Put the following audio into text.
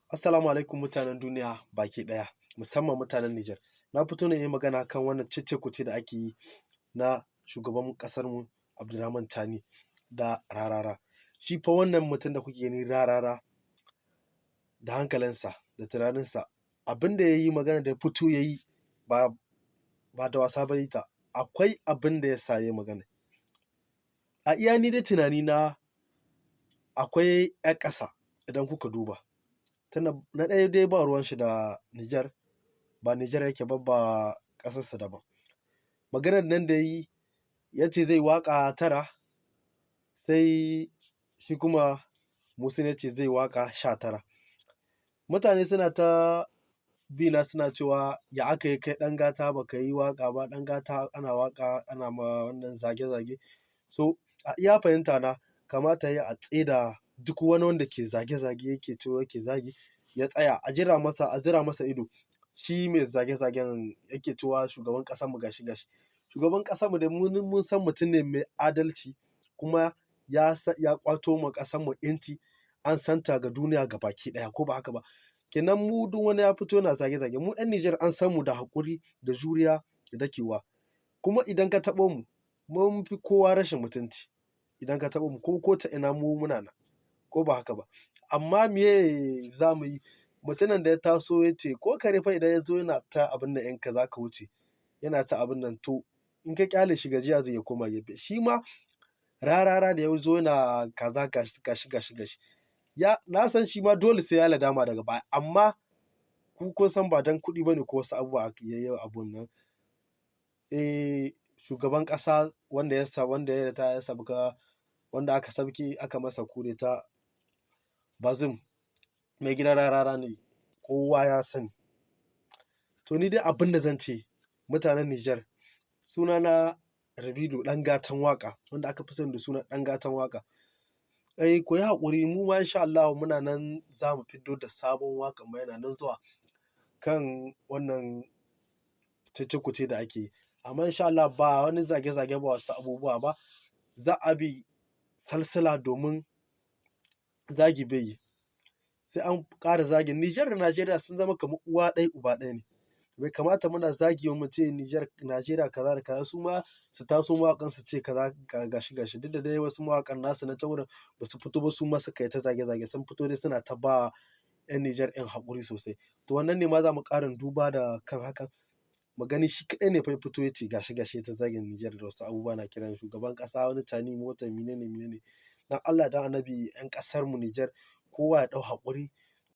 Assalamu alaikum mutanen duniya baki ɗaya, musamman mutanen Nijar. Na fito ne in yi magana kan wannan cece-kuce da ake yi na shugaban ƙasarmu Abdurrahman Tani da Rarara. Shi fa wannan mutum da kuke gani Rarara da hankalinsa da tunaninsa, abin da ya yi magana da ya fito ya yi ba da wasa ba ya yi ta, akwai abin da ya sa ya yi magana. A iya ni dai tunanina akwai 'yan ƙasa idan kuka duba. Tunda na ɗaya dai ba ruwan shi da Nijar, ba Nijar yake ba ƙasarsa daban. Maganar nan da ya yi ya ce zai waƙa tara, sai shi kuma Muhsin ya ce zai waƙa 19. Mutane suna ta bi na suna cewa ya aka yi kai ɗan gata ba ka yi waƙa ba, ɗan gata ana waƙa ana ma wannan zage-zage. So a iya fahimta na kamata ya yi a tsaida duk wani wanda ke zage-zage yake cewa yake zagi ya tsaya a zira masa ido. Shi mai zage-zagen yake cewa shugaban ƙasarmu gashi gashi. Shugaban ƙasarmu dai mun san mutum ne mai adalci kuma ya ƙwato ma ƙasarmu 'yanci, an santa ga duniya gabaki ɗaya ko ba haka ba. Kenan mu duk wani ya fito yana zage-zage, mu 'yan Nijar an san mu da haƙuri da juriya da dakewa. Kuma idan ka taɓo mu, mun fi kowa rashin mutunci. Idan ka taɓo mu ko ta ina mu muna nan ko ba haka ba. Amma meye za mu yi? Mutumin da ya taso ya ce ko kare fa idan ya zo yana ta abin nan ɗinka za ka wuce, yana ta abin nan to in ka ƙyale shi gajiya zai ya koma gefe. Shi ma Rarara da ya zo yana kaza gashi. Na san shi ma dole sai ya ladama daga baya, amma ku kun san ba don kuɗi ba ne ko wasu abubuwa ya yi abun nan. Shugaban ƙasa wanda ya ritaya ya sauka, wanda aka sauke aka masa kudeta, Bazum mai gidan Rarara ne, kowa ya sani. To ni dai abin da zan ce mutanen Nijar, sunana Rabilu ɗan gatan waƙa, wanda aka fi sani da suna ɗan gatan waƙa. Ku yi haƙuri mu ma insha Allahu muna nan za mu fiddo da sabon waƙan mu yana nan zuwa kan wannan cece-kuce da ake yi. Amma insha Allah ba wani zage-zage ba wasu abubuwa ba. Za a bi salsala domin zagi bai yi. Sai an ƙara zagin. Nijar da Najeriya sun zama kamar uwa ɗaya uba ɗaya ne. Bai kamata muna zagi mu ce Najeriya kaza da kaza, su ma su taso mawaƙan su ce kaza gashi. Duk da dai wasu mawaƙan nasu na can wurin ba su fito ba, su ma suka yi ta zage-zage, sun fito dai suna ta ba 'yan Nijar 'yan haƙuri sosai. To wannan ne ma za mu ƙara duba da kan hakan. Mu gani shi kaɗai ne fa ya fito ya ce gashi ta zagin Nijar da wasu abubuwa na kiran shugaban ƙasa wani Tani motar menene. Dan Allah dan Annabi 'yan ƙasarmu Nijar kowa ya ɗau haƙuri